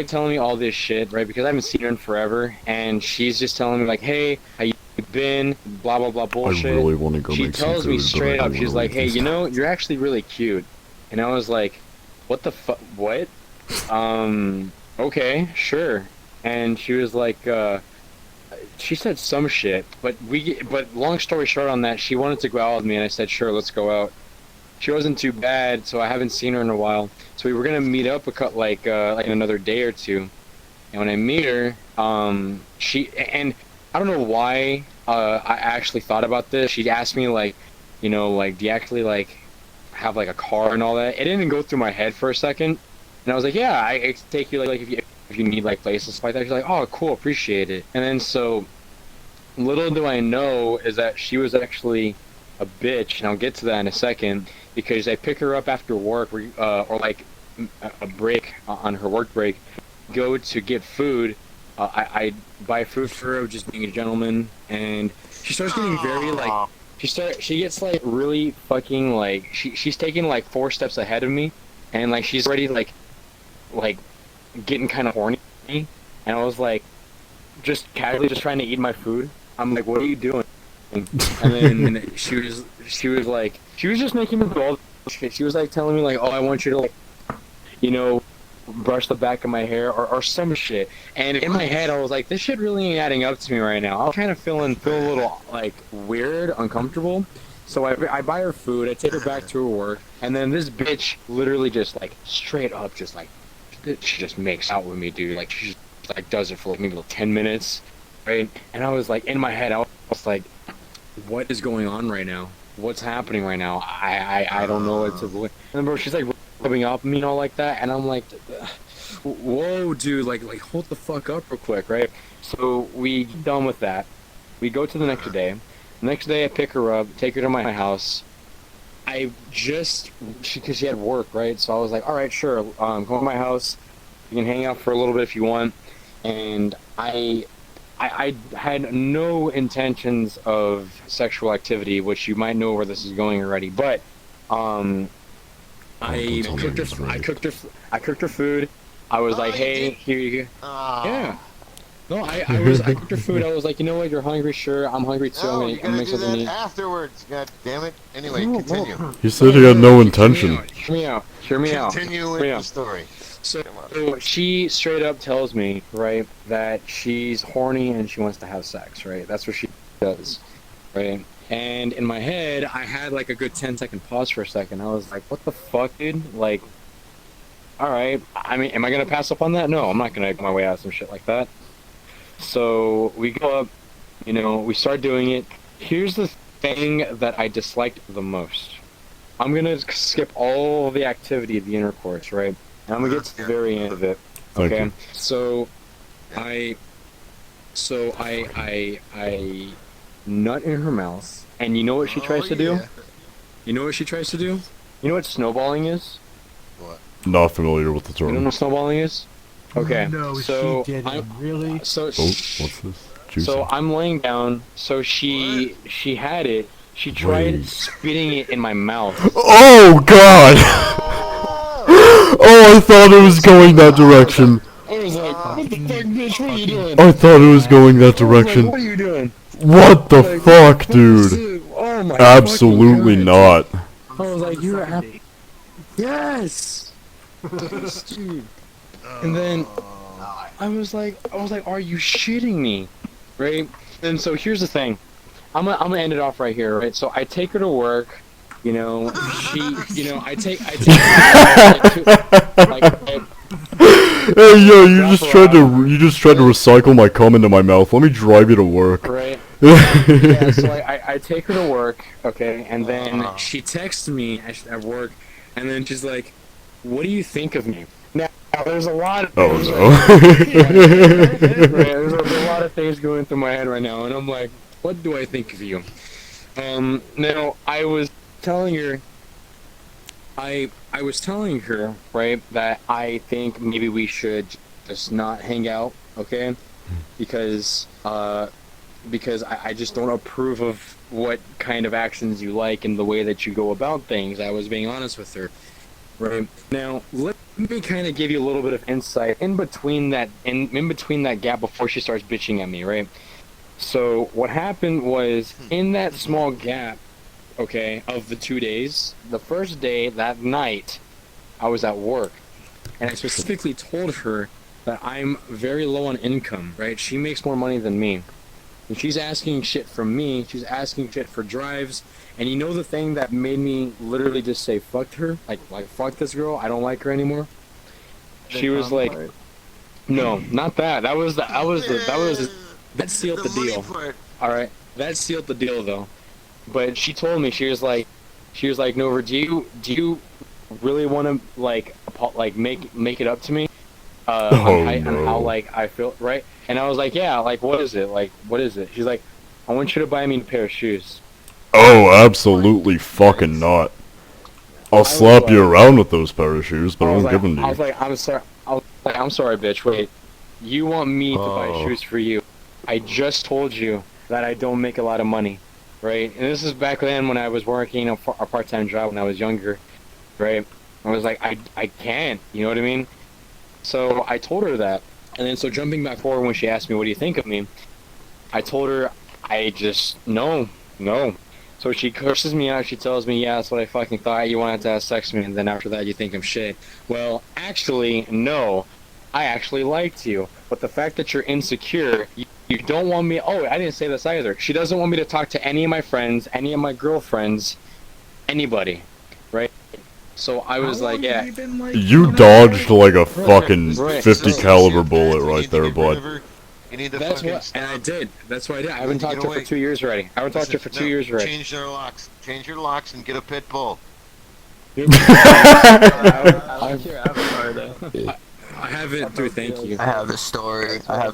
Speaker 5: telling me all this shit, right? Because I haven't seen her in forever, and she's just telling me like, hey, how you been? Blah blah blah bullshit.
Speaker 2: I really want to go
Speaker 5: She
Speaker 2: make some
Speaker 5: tells me
Speaker 2: food, but I
Speaker 5: straight
Speaker 2: don't
Speaker 5: up, she's
Speaker 2: wanna
Speaker 5: like,
Speaker 2: leave
Speaker 5: hey,
Speaker 2: this
Speaker 5: you know,
Speaker 2: house.
Speaker 5: you're actually really cute. And I was like, what the fuck? What? Okay, sure. And she was like, she said some shit, but long story short on that, she wanted to go out with me, and I said, sure, let's go out. She wasn't too bad, so I haven't seen her in a while. So we were gonna meet up like in another day or two. And when I meet her, and I don't know why I actually thought about this. She asked me like, you know, like, do you actually like have like a car and all that? It didn't go through my head for a second, and I was like, yeah, I can take you like if you need like places like that. She's like, oh, cool, appreciate it. And then so little do I know is that she was actually a bitch, and I'll get to that in a second, because I pick her up after work, or like a break on her work break, go to get food. I buy food for her, just being a gentleman, and she starts getting very like, she gets like really fucking like, she's taking like 4 steps ahead of me, and like she's already like getting kind of horny, and I was like, just casually just trying to eat my food. I'm like, what are you doing? And then she was just making me do all this shit. She was like telling me like, oh, I want you to like, you know, brush the back of my hair or some shit. And in my head, I was like, this shit really ain't adding up to me right now. I'm kind of feel a little like weird, uncomfortable. So I buy her food, I take her back to her work, and then this bitch literally just like straight up just like, she just makes out with me, dude. Like she just like does it for like maybe like 10 minutes, right? And I was like, in my head, I was like, what is going on right now? What's happening right now? I don't know what to believe. And bro, she's like rubbing up me and all like that, and I'm like, whoa, dude, like hold the fuck up real quick, right? So we get done with that. We go to the next day. The next day, I pick her up, take her to my house. Because she had work, right? So I was like, all right, sure, come to my house. You can hang out for a little bit if you want. And I had no intentions of sexual activity, which you might know where this is going already. But I cooked her food. I was like, hey, here you go. Yeah. No, I cooked her food. I was like, you know what? You're hungry, sure. I'm hungry too.
Speaker 1: No,
Speaker 5: I'm gonna make something to eat.
Speaker 1: Afterwards. God damn it. Anyway, continue.
Speaker 2: He said he had no intention.
Speaker 5: Hear me out.
Speaker 1: Continue with the story.
Speaker 5: So she straight up tells me, right, that she's horny and she wants to have sex, right? That's what she does, right? And in my head, I had like a good 10-second pause for a second. I was like, what the fuck, dude? Like, all right. I mean, am I gonna pass up on that? No, I'm not gonna make my way out of some shit like that. So we go up, you know, we start doing it. Here's the thing that I disliked the most. I'm gonna skip all the activity of the intercourse, right? and I'm gonna get to the very end of it.
Speaker 2: Thank
Speaker 5: Okay,
Speaker 2: you.
Speaker 5: so I nut in her mouth, and you know what she tries to do? You know what she tries to do? You know what snowballing is?
Speaker 1: What?
Speaker 2: Not familiar with the
Speaker 5: You don't know
Speaker 2: term.
Speaker 5: what snowballing is? Okay,
Speaker 6: No,
Speaker 5: so
Speaker 6: she didn't. Really?
Speaker 5: so
Speaker 2: Oh, what's this? Juicy.
Speaker 5: so I'm laying down. So she had it. She tried
Speaker 2: Wait.
Speaker 5: spitting it in my mouth.
Speaker 2: Oh God! Oh, I thought it was going that direction.
Speaker 5: I was like, "What the fuck, bitch? What are you doing?"
Speaker 2: I thought it was going that
Speaker 5: I was like,
Speaker 2: direction.
Speaker 5: "What are you doing?"
Speaker 2: What the
Speaker 5: Like,
Speaker 2: fuck,
Speaker 5: what is
Speaker 2: dude?
Speaker 5: it? Oh my
Speaker 2: Absolutely
Speaker 5: fucking
Speaker 2: not.
Speaker 5: God. I was like, "You're yes, yes, dude." And then I was like, "Are you shitting me?" Right? And so here's the thing. I'm gonna end it off right here, right? So I take her to work. You know, I take her
Speaker 2: Hey yo, you
Speaker 5: Drop
Speaker 2: just
Speaker 5: her
Speaker 2: tried to
Speaker 5: off.
Speaker 2: recycle my cum into my mouth. Let me drive you to work.
Speaker 5: right? Yeah, so I take her to work, okay, and then she texts me at work, and then she's like, "What do you think of me?" Now, there's a lot of
Speaker 2: Oh
Speaker 5: things
Speaker 2: no.
Speaker 5: there's a lot of things going through my head right now, and I'm like, "What do I think of you?" Now I was telling her, I was telling her, right, that I think maybe we should just not hang out, okay, because I just don't approve of what kind of actions you like and the way that you go about things. I was being honest with her. Right. Now, let me kind of give you a little bit of insight in between that gap before she starts bitching at me, right? So, what happened was in that small gap, okay, of the 2 days, the first day, that night, I was at work, and I specifically told her that I'm very low on income, right? She makes more money than me. And she's asking shit from me. She's asking shit for drives. And you know the thing that made me literally just say fuck her? Like fuck this girl. I don't like her anymore. She was like, no, not that. That sealed the deal. All right, that sealed the deal though. But she told me, she was like, Nova, do you really want to make it up to me? On how like I feel, right? And I was like, yeah, like what is it? Like what is it? She's like, I want you to buy me a pair of shoes.
Speaker 2: Oh, absolutely fucking not. I'll slap you around with those pair of shoes, but I won't give them to you.
Speaker 5: I was like, I'm sorry, bitch. Wait, you want me to buy shoes for you? I just told you that I don't make a lot of money, right? And this is back then when I was working a part-time job when I was younger, right? I was like, I can't, you know what I mean? So I told her that, and then so jumping back forward when she asked me, what do you think of me? I told her, I just, no. So she curses me out, she tells me, yeah, that's what I fucking thought, you wanted to have sex with me, and then after that you think I'm shit. Well, actually, no. I actually liked you, but the fact that you're insecure, you don't want me, oh, I didn't say this either. She doesn't want me to talk to any of my friends, any of my girlfriends, anybody, right? So I was like, yeah.
Speaker 2: You dodged like a fucking 50 caliber bullet right there, bud.
Speaker 5: That's what, and I did. That's what I did. I haven't talked to her for 2 years already. I haven't talked to her for 2 years already.
Speaker 1: Change their locks. Change your locks and get a pit bull.
Speaker 5: I haven't, dude, thank you.
Speaker 7: I have a story.
Speaker 2: Oh,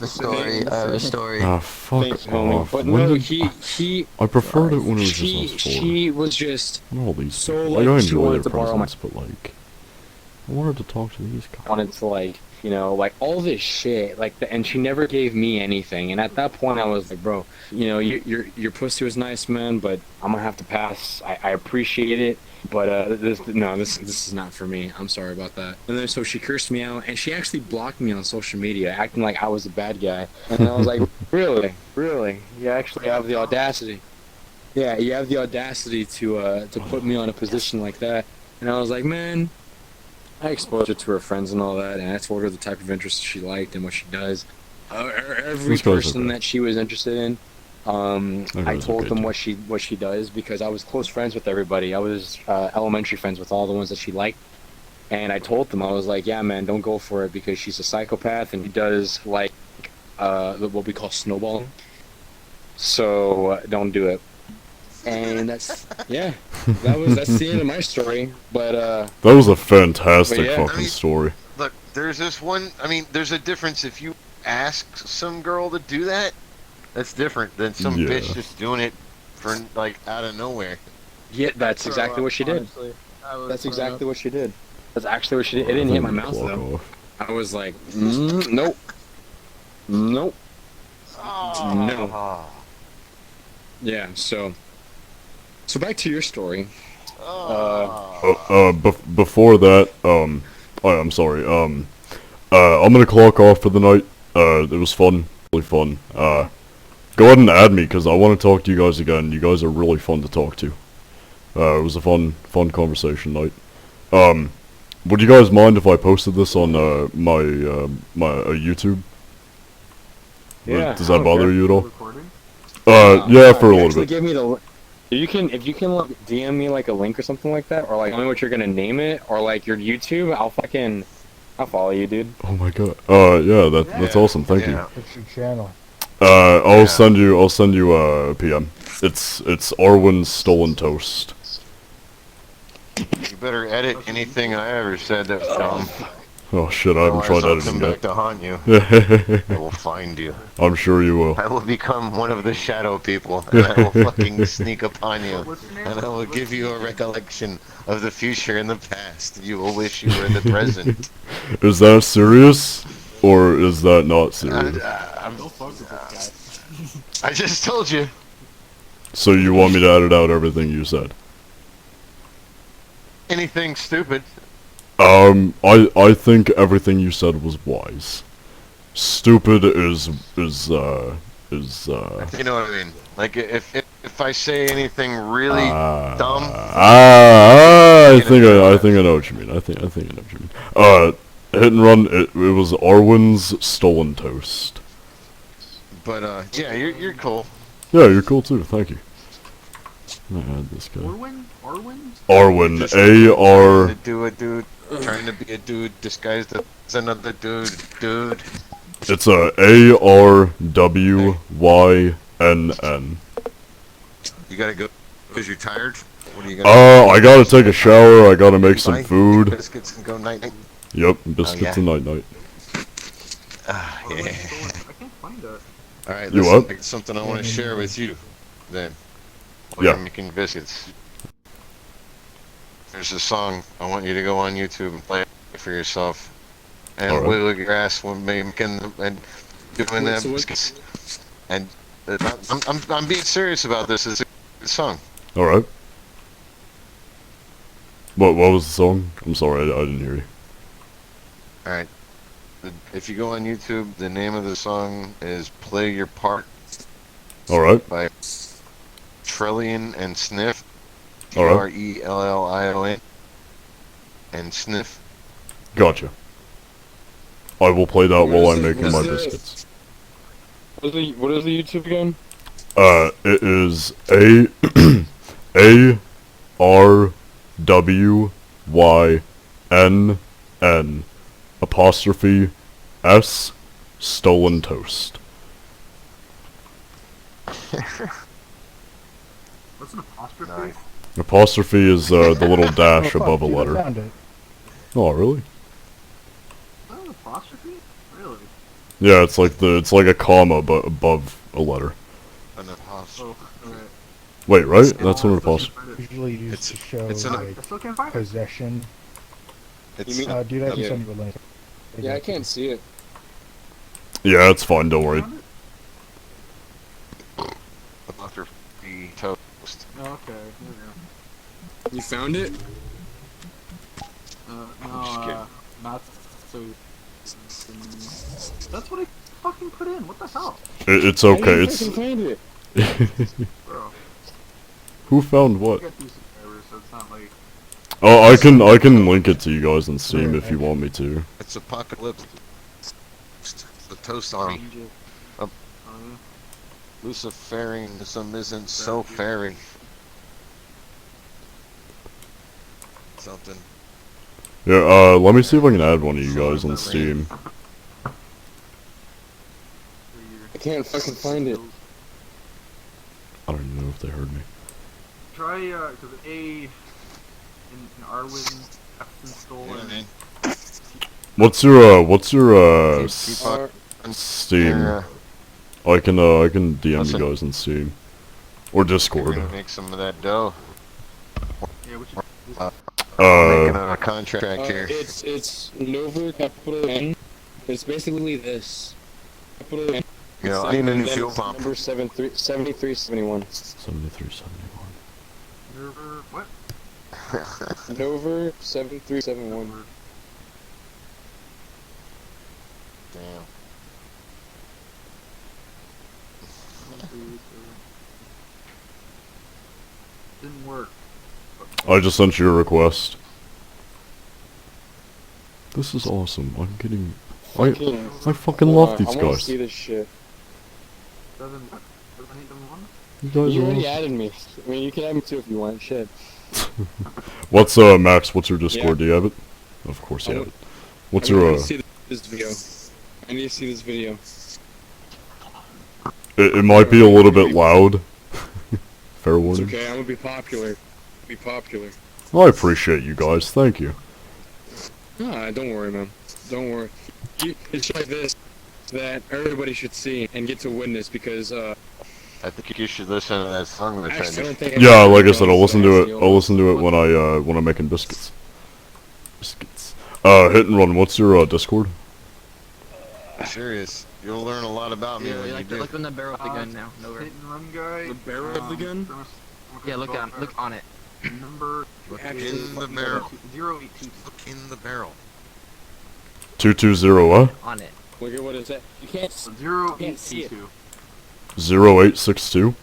Speaker 2: fuck
Speaker 5: Thanks, homie.
Speaker 2: off.
Speaker 5: But
Speaker 2: When
Speaker 5: no,
Speaker 2: did-
Speaker 5: he,
Speaker 2: I preferred it when it was just us four.
Speaker 5: she was just,
Speaker 2: Not all these
Speaker 5: so,
Speaker 2: people.
Speaker 5: like,
Speaker 2: I
Speaker 5: she
Speaker 2: enjoy
Speaker 5: wanted
Speaker 2: their
Speaker 5: to borrow my-
Speaker 2: presence, but like, I wanted to talk to these guys.
Speaker 5: wanted to like, you know, like all this shit, like, and she never gave me anything. And at that point, I was like, bro, you know, your pussy was nice, man, but I'm gonna have to pass. I appreciate it, but this is not for me. I'm sorry about that. And then so she cursed me out, and she actually blocked me on social media, acting like I was a bad guy. And I was like, really, you actually have the audacity. Yeah, you have the audacity to put me on a position like that. And I was like, man. I exposed her to her friends and all that, and I told her the type of interests she liked and what she does. Every person that she was interested in, I told them what she does because I was close friends with everybody. I was elementary friends with all the ones that she liked, and I told them, I was like, yeah, man, don't go for it because she's a psychopath and she does like what we call snowballing. So don't do it. And that's that's the end of my story. But
Speaker 2: that was a fantastic
Speaker 5: yeah.
Speaker 2: fucking story.
Speaker 1: there's this one. I mean, there's a difference if you ask some girl to do that. That's different than some bitch just doing it for like out of nowhere.
Speaker 5: Yeah, that's exactly what she did.
Speaker 7: Honestly,
Speaker 5: That's exactly what she did. That's actually what she did. It didn't hit my mouth though. I was like, nope, nope, no. Yeah. So back to your story.
Speaker 2: Before that, oh, I'm sorry. I'm gonna clock off for the night. It was fun, really fun. Go ahead and add me because I want to talk to you guys again. You guys are really fun to talk to. It was a fun conversation night. Would you guys mind if I posted this on my YouTube?
Speaker 5: Yeah.
Speaker 2: Does that bother you at all?
Speaker 3: Recording?
Speaker 2: Yeah, for a little bit.
Speaker 5: Give me the. If you can like, DM me like a link or something like that, or like tell me what you're gonna name it, or like your YouTube, I'll follow you, dude.
Speaker 2: Oh my god. Yeah, that's awesome. Thank you.
Speaker 6: What's your channel?
Speaker 2: I'll send you a PM. It's Arwen's Stolen Toast.
Speaker 1: You better edit anything I ever said that was dumb.
Speaker 2: Oh shit, I haven't tried editing
Speaker 1: back
Speaker 2: yet.
Speaker 1: to haunt you. I will find you.
Speaker 2: I'm sure you will.
Speaker 1: I will become one of the shadow people, and I will fucking sneak upon you, and I will give you a recollection of the future and the past. You will wish you were in the present.
Speaker 2: Is that serious? Or is that not serious?
Speaker 1: I just told you.
Speaker 2: So you want me to edit out everything you said?
Speaker 1: Anything stupid.
Speaker 2: I think everything you said was wise. Stupid is
Speaker 1: You know what I mean? Like if I say anything really dumb.
Speaker 2: I think I know what you mean. I think I know what you mean. Hit and run. It was Arwen's Stolen Toast.
Speaker 1: But yeah, you're cool.
Speaker 2: Yeah, you're cool too. Thank you. I had this guy.
Speaker 3: Arwen?
Speaker 2: Arwen. A-R...
Speaker 1: Do a dude. Trying to be a dude disguised as another dude. Dude.
Speaker 2: It's a A-R-W-Y-N-N.
Speaker 1: You gotta go because you're tired? What are you gonna
Speaker 2: I gotta take a shower, I gotta make some food.
Speaker 1: Biscuits and go night-night?
Speaker 2: Yep, biscuits and night-night.
Speaker 1: Yeah.
Speaker 3: I can't find it.
Speaker 1: Alright,
Speaker 2: You
Speaker 1: listen,
Speaker 2: what?
Speaker 1: it's something I want to share with you, then. While
Speaker 2: Yeah.
Speaker 1: you're making biscuits. There's a song, I want you to go on YouTube and play it for yourself. And
Speaker 2: Alright.
Speaker 1: wiggle your ass when making and doing the biscuits. And I'm being serious about this, it's a good song.
Speaker 2: Alright. What was the song? I'm sorry, I didn't hear you.
Speaker 1: Alright. If you go on YouTube, the name of the song is Play Your Part
Speaker 2: Alright.
Speaker 1: by Trillion and Sniff.
Speaker 2: Alright.
Speaker 1: Trellion and Sniff.
Speaker 2: Gotcha. I will play that while I'm making my biscuits.
Speaker 5: What is the YouTube again?
Speaker 2: It is A-R-W-Y-N-N apostrophe S Stolen Toast.
Speaker 3: What's an apostrophe?
Speaker 1: Nice.
Speaker 2: Apostrophe is the little dash above a
Speaker 6: Dude, I
Speaker 2: letter.
Speaker 6: found it.
Speaker 2: Oh, really?
Speaker 3: Oh, an apostrophe? Really?
Speaker 2: Yeah, it's like a comma but above a letter.
Speaker 1: An apostrophe.
Speaker 3: Oh, alright.
Speaker 2: Wait, right? That's what an apostrophe.
Speaker 6: Usually used to show
Speaker 1: it's an-
Speaker 6: like
Speaker 3: I still can't find it.
Speaker 6: possession.
Speaker 1: It's
Speaker 5: You mean-
Speaker 6: Dude, I can
Speaker 1: Yeah.
Speaker 6: send you a link.
Speaker 5: Yeah, I can't see it.
Speaker 2: Yeah, it's fine. Don't worry.
Speaker 1: apostrophe toast.
Speaker 3: Oh, okay. There we go.
Speaker 5: You found it?
Speaker 3: No,
Speaker 1: just kidding.
Speaker 3: not so. That's what I fucking put in. What the hell,
Speaker 2: It's okay.
Speaker 5: I
Speaker 2: It's
Speaker 5: didn't find it.
Speaker 3: bro?
Speaker 2: who found
Speaker 3: I
Speaker 2: what?
Speaker 3: got these subscribers, so it's not like.
Speaker 2: Oh, I can link it to you guys on Steam if you want me to.
Speaker 1: It's apocalypse. The toast on
Speaker 3: Change it.
Speaker 1: Um,
Speaker 3: Oh,
Speaker 1: Luciferianism isn't so fairy. Something.
Speaker 2: Yeah, let me see if I can add one of you guys on Steam.
Speaker 5: I can't fucking find it.
Speaker 2: I don't even know if they heard me.
Speaker 3: Try because A in Arwen, F in stolen.
Speaker 2: What's your
Speaker 1: Keep on-
Speaker 2: Steam?
Speaker 1: Yeah,
Speaker 2: I can DM you
Speaker 1: Listen.
Speaker 2: guys on Steam or
Speaker 1: we're
Speaker 2: Discord.
Speaker 1: gonna make some of that dough.
Speaker 3: Yeah, which
Speaker 1: Making a contract here.
Speaker 5: It's Nova capital N. It's basically this. Capital N.
Speaker 1: You know, I need a new fuel pump.
Speaker 5: Number 7371.
Speaker 2: 7371.
Speaker 3: server, what?
Speaker 5: Nova 7371.
Speaker 1: Damn.
Speaker 3: Didn't work.
Speaker 2: I just sent you a request. This is awesome. I'm getting. I fucking love these
Speaker 5: I wanna
Speaker 2: guys.
Speaker 5: see this shit.
Speaker 3: Doesn't need them on?
Speaker 2: You guys
Speaker 5: You
Speaker 2: are
Speaker 5: already
Speaker 2: awesome.
Speaker 5: added me. I mean, you can add me too if you want. Shit.
Speaker 2: What's Max? What's your Discord?
Speaker 5: Yeah.
Speaker 2: Do you have it? Of course you
Speaker 5: I
Speaker 2: have it. What's
Speaker 5: I need
Speaker 2: your
Speaker 5: to see this video. I need to see this video.
Speaker 2: It might be a little bit loud. Fair
Speaker 5: It's
Speaker 2: warning.
Speaker 5: okay. I'm gonna be popular. Be popular.
Speaker 2: I appreciate you guys. Thank you.
Speaker 5: Nah, don't worry, man. Don't worry. It's like this that everybody should see and get to witness because
Speaker 1: I think you should listen to that song they're
Speaker 5: actually I
Speaker 1: trying
Speaker 5: don't
Speaker 1: to.
Speaker 5: think
Speaker 2: Yeah,
Speaker 5: anybody
Speaker 2: like I said, I'll
Speaker 5: knows
Speaker 2: listen to it.
Speaker 5: the
Speaker 2: I'll listen to it when I'm making biscuits. Biscuits. Hit and run. What's your Discord?
Speaker 1: Serious. You'll learn a lot about me
Speaker 7: Yeah,
Speaker 1: when you
Speaker 7: like
Speaker 1: do.
Speaker 7: look on the barrel of the gun now. Nowhere.
Speaker 3: Hit and run guy.
Speaker 5: The barrel of the gun?
Speaker 7: Yeah, look on it.
Speaker 3: Number
Speaker 1: Look
Speaker 5: Actually,
Speaker 1: in the barrel.
Speaker 3: 082.
Speaker 1: Look in the barrel.
Speaker 2: 220 what?
Speaker 7: On it.
Speaker 5: Look at what it said. You can't. Can't see it.
Speaker 3: 0822.
Speaker 2: 0862
Speaker 5: Where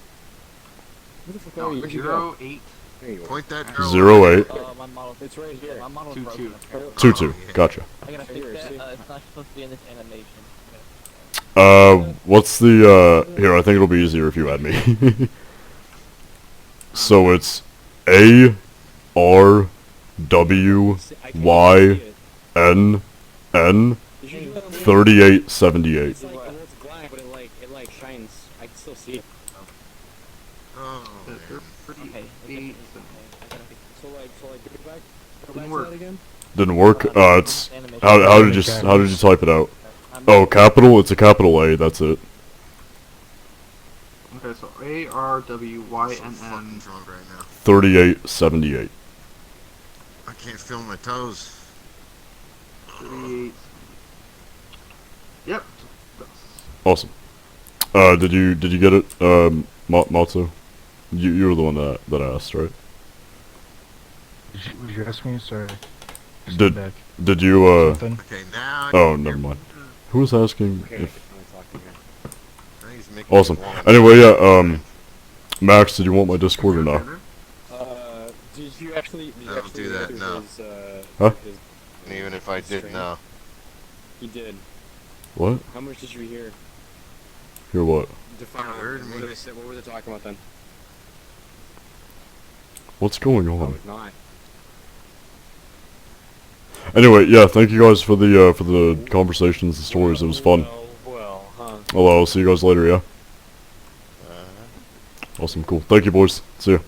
Speaker 5: the fuck
Speaker 3: No,
Speaker 5: are you? Where'd you go?
Speaker 3: 0822.
Speaker 5: There you go.
Speaker 1: Point that barrel.
Speaker 2: 08
Speaker 7: My model.
Speaker 5: It's right here.
Speaker 7: My model's
Speaker 3: 22.
Speaker 7: broken.
Speaker 2: 22. Gotcha.
Speaker 7: I gotta
Speaker 5: Here,
Speaker 7: fix
Speaker 5: see?
Speaker 7: that. It's not supposed to be in this animation.
Speaker 2: What's the here? I think it'll be easier if you add me. So it's A R W
Speaker 5: I can't
Speaker 2: Y
Speaker 5: see it.
Speaker 2: N N
Speaker 5: Did you do that on the-
Speaker 2: 3878.
Speaker 5: It's like it's black, but it like shines. I can still see it.
Speaker 1: Oh,
Speaker 3: They're
Speaker 1: man.
Speaker 3: pretty
Speaker 7: Okay.
Speaker 3: eight.
Speaker 7: I gotta fix
Speaker 5: So like give it back. Go
Speaker 3: Didn't
Speaker 5: back
Speaker 3: work.
Speaker 5: to that again.
Speaker 2: Didn't work. It's
Speaker 7: animation.
Speaker 2: how did you type it out? Oh, capital. It's a capital A. That's it.
Speaker 3: Okay, so
Speaker 1: I'm so
Speaker 3: ARWYNN.
Speaker 1: fucking drunk right now.
Speaker 2: 3878.
Speaker 1: I can't feel my toes.
Speaker 3: 38. Yep.
Speaker 2: Awesome. Did you get it, Matsu? You were the one that asked, right?
Speaker 6: Would you ask me? Sorry. Just
Speaker 2: Did-
Speaker 6: back.
Speaker 2: Did you
Speaker 6: Something.
Speaker 1: Okay, now.
Speaker 2: Oh, never mind. Who was asking
Speaker 5: Okay.
Speaker 2: if?
Speaker 5: I'm talking here.
Speaker 1: Now he's making
Speaker 2: Awesome.
Speaker 1: me want-
Speaker 2: Anyway, yeah. Max, did you want my Discord or not?
Speaker 5: Did you actually? Did you
Speaker 1: Don't
Speaker 5: actually
Speaker 1: do that,
Speaker 5: look at
Speaker 1: no.
Speaker 5: his,
Speaker 2: Huh?
Speaker 5: his-
Speaker 1: And even if I did,
Speaker 5: Stream.
Speaker 1: no.
Speaker 5: He did.
Speaker 2: What?
Speaker 5: How much did you hear?
Speaker 2: Hear what?
Speaker 5: Define.
Speaker 1: I heard
Speaker 5: What
Speaker 1: me.
Speaker 5: did they say? What were they talking about then?
Speaker 2: What's going
Speaker 5: Oh,
Speaker 2: on?
Speaker 5: not.
Speaker 2: Anyway, yeah. Thank you guys for the conversations and stories. It was fun.
Speaker 5: Well, huh?
Speaker 2: Well, I'll see you guys later. Yeah. Awesome. Cool. Thank you, boys. See ya.